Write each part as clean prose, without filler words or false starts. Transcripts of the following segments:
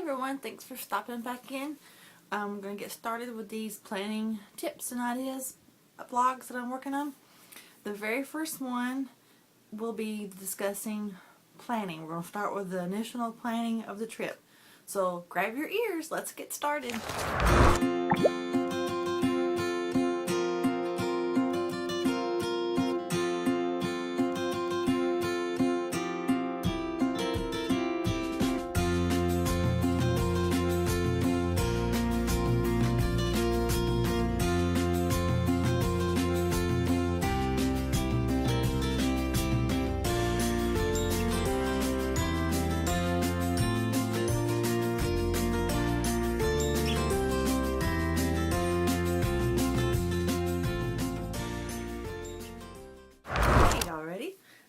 everyone, thanks for stopping back in. I'm going to get started with these planning tips and ideas vlogs that I'm working on. The very first one will be discussing planning. We're going to start with the initial planning of the trip. So grab your ears, let's get started.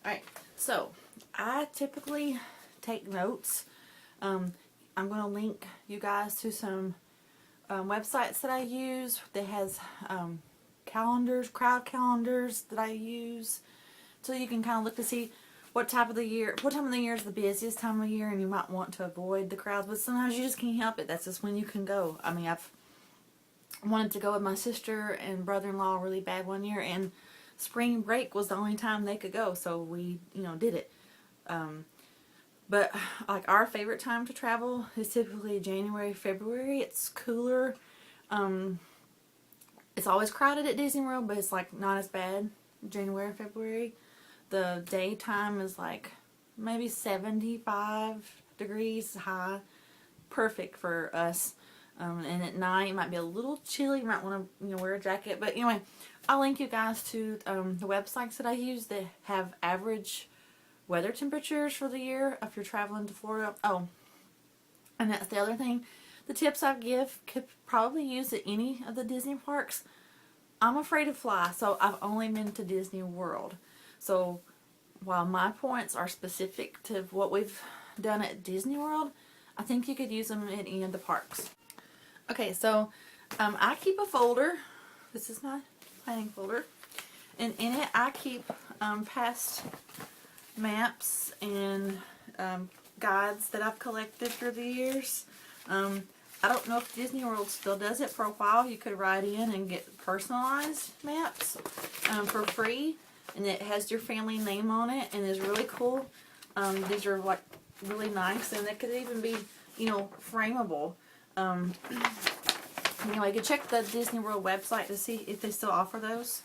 Alright, so I typically take notes. I'm going to link you guys to some websites that I use that has calendars, crowd calendars that I use, so you can kind of look to see what time of the year is the busiest time of year, and you might want to avoid the crowds, but sometimes you just can't help it. That's just when you can go. I mean, I've wanted to go with my sister and brother-in-law really bad one year, and spring break was the only time they could go, so we, did it. But like our favorite time to travel is typically January, February. It's cooler. It's always crowded at Disney World, but it's like not as bad January, February. The daytime is like maybe 75 degrees high. Perfect for us. And at night it might be a little chilly. You might want to wear a jacket. But anyway, I'll link you guys to the websites that I use that have average weather temperatures for the year if you're traveling to Florida. Oh, and that's the other thing. The tips I give could probably use at any of the Disney parks. I'm afraid to fly, so I've only been to Disney World. So while my points are specific to what we've done at Disney World, I think you could use them at any of the parks. Okay, so I keep a folder. This is my planning folder, and in it I keep past maps and guides that I've collected through the years. I don't know if Disney World still does it. For a while you could write in and get personalized maps for free, and it has your family name on it and is really cool. These are like really nice, and they could even be frameable. Anyway, you can check the Disney World website to see if they still offer those.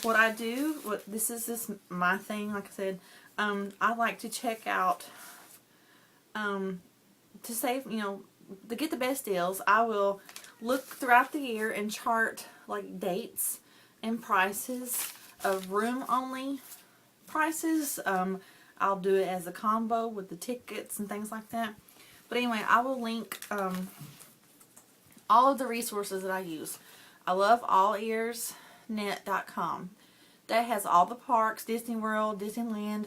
What I do, this is my thing, like I said, I like to check out, to save, to get the best deals, I will look throughout the year and chart like dates and prices of room-only prices. I'll do it as a combo with the tickets and things like that. But anyway, I will link all of the resources that I use. I love allearsnet.com. That has all the parks, Disney World, Disneyland,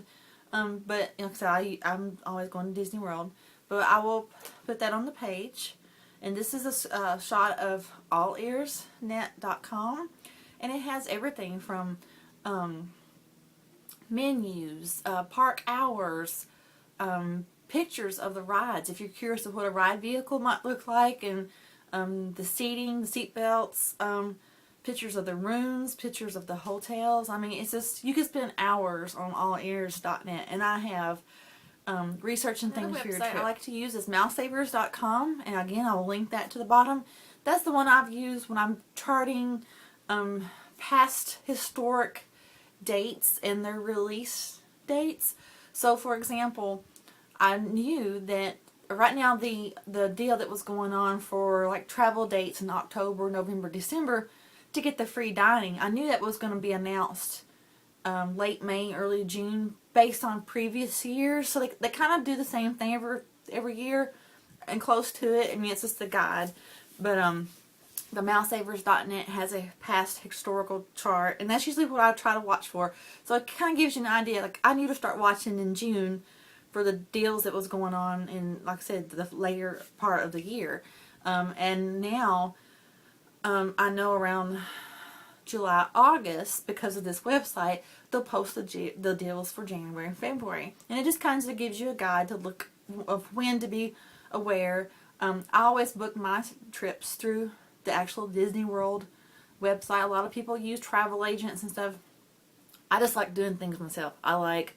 but like I said, I'm always going to Disney World. But I will put that on the page. And this is a shot of allearsnet.com, and it has everything from menus, park hours, pictures of the rides if you're curious of what a ride vehicle might look like, and the seating, the seat belts, pictures of the rooms, pictures of the hotels. I mean, it's just, you can spend hours on allears.net, and I have researching things for your trip. I like to use is mousesavers.com, and again I will link that to the bottom. That's the one I've used when I'm charting past historic dates and their release dates. So for example, I knew that right now the deal that was going on for like travel dates in October, November, December to get the free dining, I knew that was going to be announced late May, early June based on previous years. So they kind of do the same thing every year and close to it. I mean, it's just a guide. But the mousesavers.net has a past historical chart, and that's usually what I try to watch for. So it kind of gives you an idea. Like, I need to start watching in June for the deals that was going on in, like I said, the later part of the year. And now I know around July, August, because of this website, they'll post the deals for January and February. And it just kind of gives you a guide to look of when to be aware. I always book my trips through the actual Disney World website. A lot of people use travel agents and stuff. I just like doing things myself. I like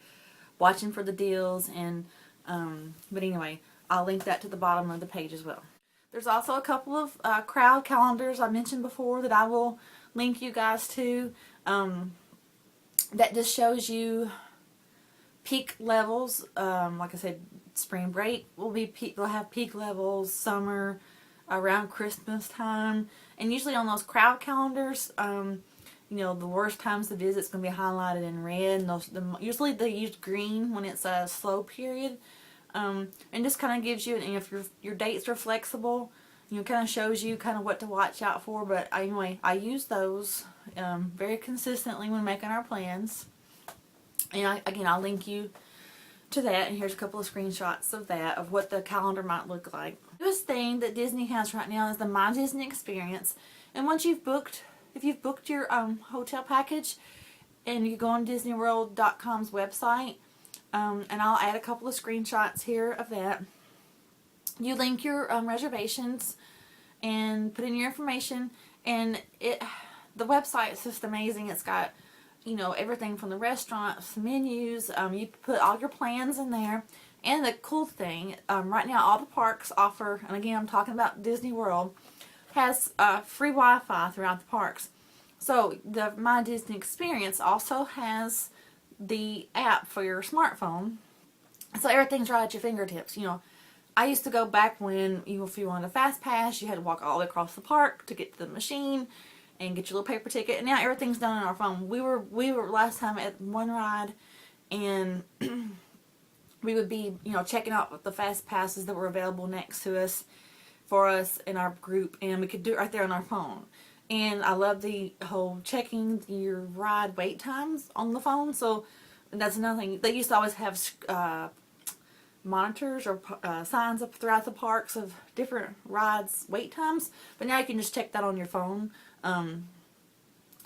watching for the deals, and but anyway, I'll link that to the bottom of the page as well. There's also a couple of crowd calendars I mentioned before that I will link you guys to. That just shows you peak levels. Like I said, spring break will have peak levels, summer, around Christmas time, and usually on those crowd calendars, you know, the worst times to visit is going to be highlighted in red. And usually they use green when it's a slow period. And just kind of gives you, and if your dates are flexible, you know, kind of shows you kind of what to watch out for. But anyway, I use those very consistently when making our plans. And again, I'll link you to that, and here's a couple of screenshots of that, of what the calendar might look like. The newest thing that Disney has right now is the My Disney Experience. And once you've booked, if you've booked your hotel package, and you go on DisneyWorld.com's website, and I'll add a couple of screenshots here of that. You link your reservations and put in your information, and the website is just amazing. It's got, you know, everything from the restaurants, menus. You put all your plans in there. And the cool thing, right now all the parks offer, and again I'm talking about Disney World, has free Wi-Fi throughout the parks. So the My Disney Experience also has the app for your smartphone. So everything's right at your fingertips. You know, I used to go back when, if you wanted a fast pass, you had to walk all the way across the park to get to the machine and get your little paper ticket. And now everything's done on our phone. We were last time at one ride, and we would be, you know, checking out the fast passes that were available next to us for us in our group, and we could do it right there on our phone. And I love the whole checking your ride wait times on the phone. So that's another thing. They used to always have monitors or signs up throughout the parks of different rides wait times, but now you can just check that on your phone.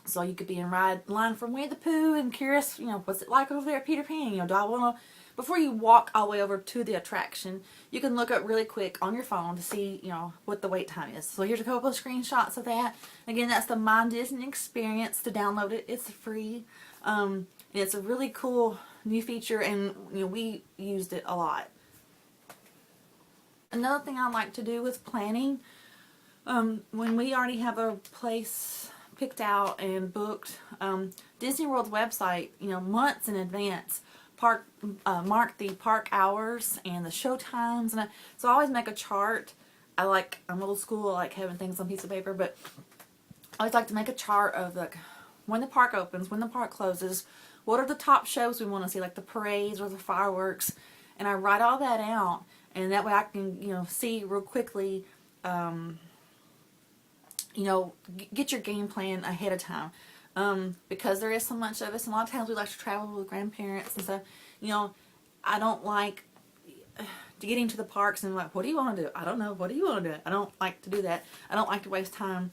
So you could be in line from Winnie the Pooh and curious, you know, what's it like over there at Peter Pan? You know, do I want to, before you walk all the way over to the attraction, you can look up really quick on your phone to see, you know, what the wait time is. So here's a couple of screenshots of that. Again, that's the My Disney Experience. To download it, it's free. And it's a really cool new feature, and you know, we used it a lot. Another thing I like to do with planning, when we already have a place picked out and booked, Disney World's website, you know, months in advance, mark the park hours and the show times, and so I always make a chart. I'm old school, I like having things on a piece of paper, but I always like to make a chart of like when the park opens, when the park closes, what are the top shows we want to see, like the parades or the fireworks, and I write all that out, and that way I can, you know, see real quickly, you know, get your game plan ahead of time. Because there is so much of us, and a lot of times we like to travel with grandparents and stuff. You know, I don't like getting to the parks and like, what do you want to do? I don't know. What do you want to do? I don't like to do that. I don't like to waste time.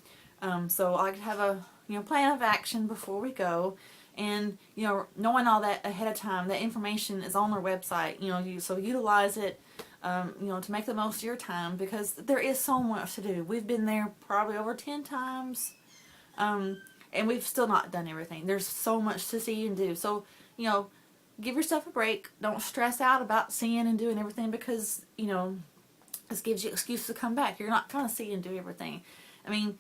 So I like to have a, you know, plan of action before we go, and you know, knowing all that ahead of time. That information is on their website. You know, so utilize it. You know, to make the most of your time, because there is so much to do. We've been there probably over 10 times. And we've still not done everything. There's so much to see and do. So, you know, give yourself a break. Don't stress out about seeing and doing everything, because, you know, this gives you an excuse to come back. You're not going to see and do everything. I mean,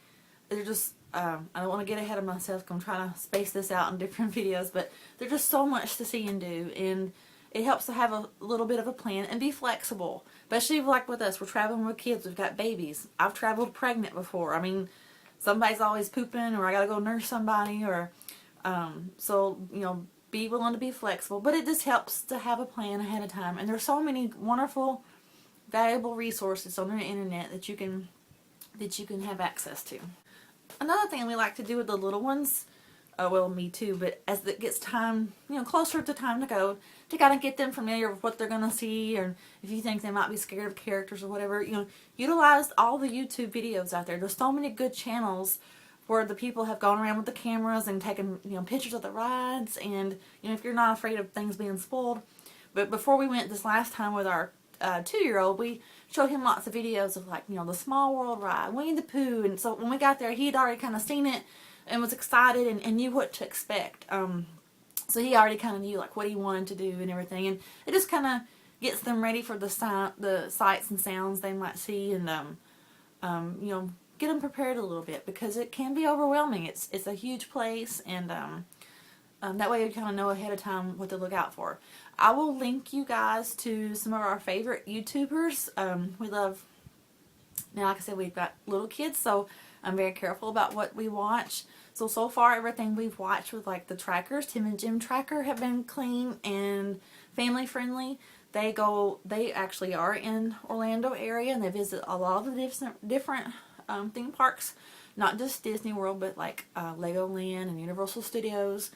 they're just, I don't want to get ahead of myself. I'm trying to space this out in different videos, but there's just so much to see and do. And it helps to have a little bit of a plan and be flexible. Especially like with us, we're traveling with kids. We've got babies. I've traveled pregnant before. I mean, somebody's always pooping, or I gotta go nurse somebody, or so, you know, be willing to be flexible. But it just helps to have a plan ahead of time. And there's so many wonderful, valuable resources on the internet that you can have access to. Another thing we like to do with the little ones, well, me too, but as it gets time, you know, closer to time to go, to kind of get them familiar with what they're going to see, or if you think they might be scared of characters or whatever, you know, utilize all the YouTube videos out there. There's so many good channels where the people have gone around with the cameras and taken, you know, pictures of the rides, and, you know, if you're not afraid of things being spoiled. But before we went this last time with our 2-year-old, we showed him lots of videos of, like, you know, the Small World ride, Winnie the Pooh, and so when we got there, he had already kind of seen it and was excited and knew what to expect. So he already kind of knew, like, what he wanted to do and everything, and it just kind of gets them ready for the sights and sounds they might see, and you know, get them prepared a little bit, because it can be overwhelming. It's a huge place, and that way you kind of know ahead of time what to look out for. I will link you guys to some of our favorite YouTubers. We love, now like I said, we've got little kids, so I'm very careful about what we watch. So far everything we've watched with, like, the trackers, Tim and Jim Tracker, have been clean and family friendly. They actually are in Orlando area, and they visit a lot of the different theme parks, not just Disney World, but like Legoland and Universal Studios.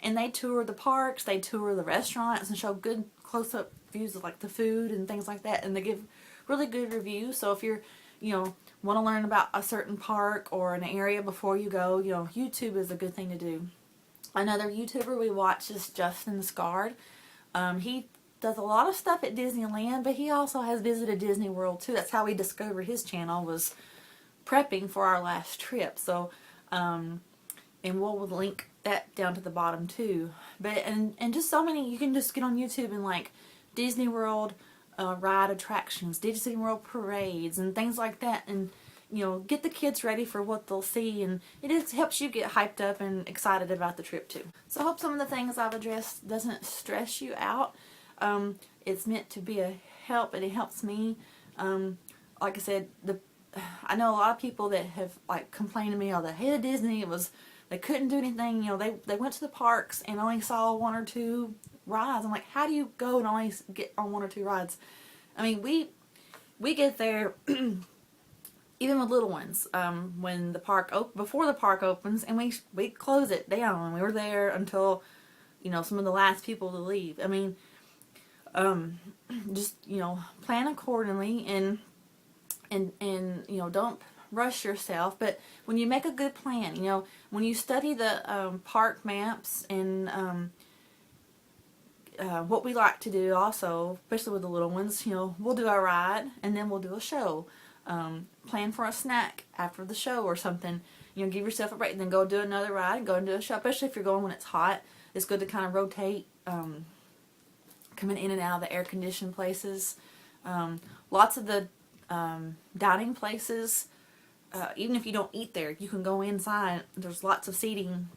And they tour the parks, they tour the restaurants, and show good close-up views of, like, the food and things like that. And they give really good reviews. So if you're, you know, want to learn about a certain park or an area before you go, you know, YouTube is a good thing to do. Another YouTuber we watch is Justin Scard. He does a lot of stuff at Disneyland, but he also has visited Disney World too. That's how we discovered his channel, was prepping for our last trip. So, and we'll link that down to the bottom too. But and just so many, you can just get on YouTube and, like, Disney World ride attractions, Disney World parades, and things like that, and, you know, get the kids ready for what they'll see, and it just helps you get hyped up and excited about the trip too. So I hope some of the things I've addressed doesn't stress you out. It's meant to be a help, and it helps me. Like I said, I know a lot of people that have, like, complained to me, oh, they hated Disney, they couldn't do anything, you know, they went to the parks and only saw 1 or 2 rides. I'm like, how do you go and only get on 1 or 2 rides? I mean, we get there even with little ones, when the park before the park opens, and we close it down, and we were there until, you know, some of the last people to leave. I mean, just, you know, plan accordingly, and you know, don't rush yourself. But when you make a good plan, you know, when you study the park maps, and what we like to do also, especially with the little ones, you know, we'll do a ride and then we'll do a show. Plan for a snack after the show or something. You know, give yourself a break and then go do another ride and go and do a show. Especially if you're going when it's hot, it's good to kind of rotate, coming in and out of the air-conditioned places. Lots of the dining places, even if you don't eat there, you can go inside. There's lots of seating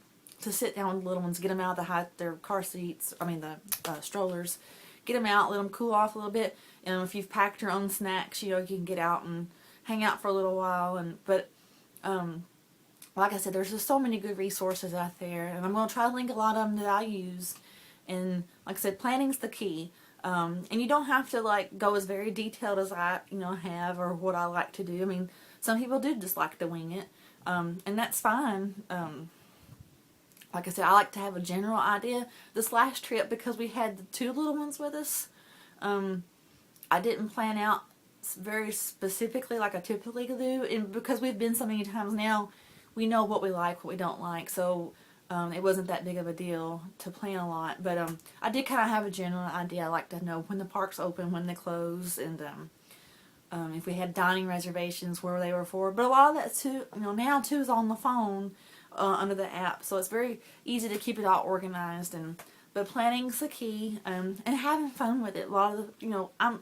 to sit down with the little ones, get them out of their car seats, the strollers, get them out, let them cool off a little bit. And if you've packed your own snacks, you know, you can get out and hang out for a little while. But like I said, there's just so many good resources out there, and I'm going to try to link a lot of them that I use. And like I said, planning's the key. And you don't have to, like, go as very detailed as I, you know, have, or what I like to do. I mean, some people do just like to wing it, and that's fine. Like I said, I like to have a general idea. This last trip, because we had the 2 little ones with us, I didn't plan out very specifically like I typically do, and because we've been so many times now, we know what we like, what we don't like, so it wasn't that big of a deal to plan a lot. But I did kind of have a general idea. I like to know when the parks open, when they close, and if we had dining reservations, where they were for. But a lot of that too, you know, now too is on the phone under the app, so it's very easy to keep it all organized. But planning's the key, and having fun with it. A lot of the, you know, I'm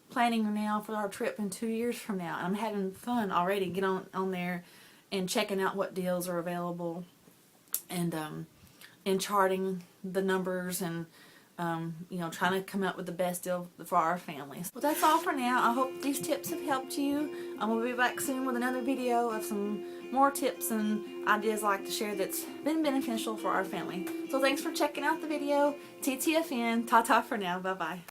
planning now for our trip in 2 years from now, and I'm having fun already. Get on there and checking out what deals are available, and charting the numbers, and you know, trying to come up with the best deal for our families. Well, that's all for now. I hope these tips have helped you. We'll be back soon with another video of some more tips and ideas I like to share that's been beneficial for our family. So thanks for checking out the video. TTFN. Ta-ta for now. Bye-bye.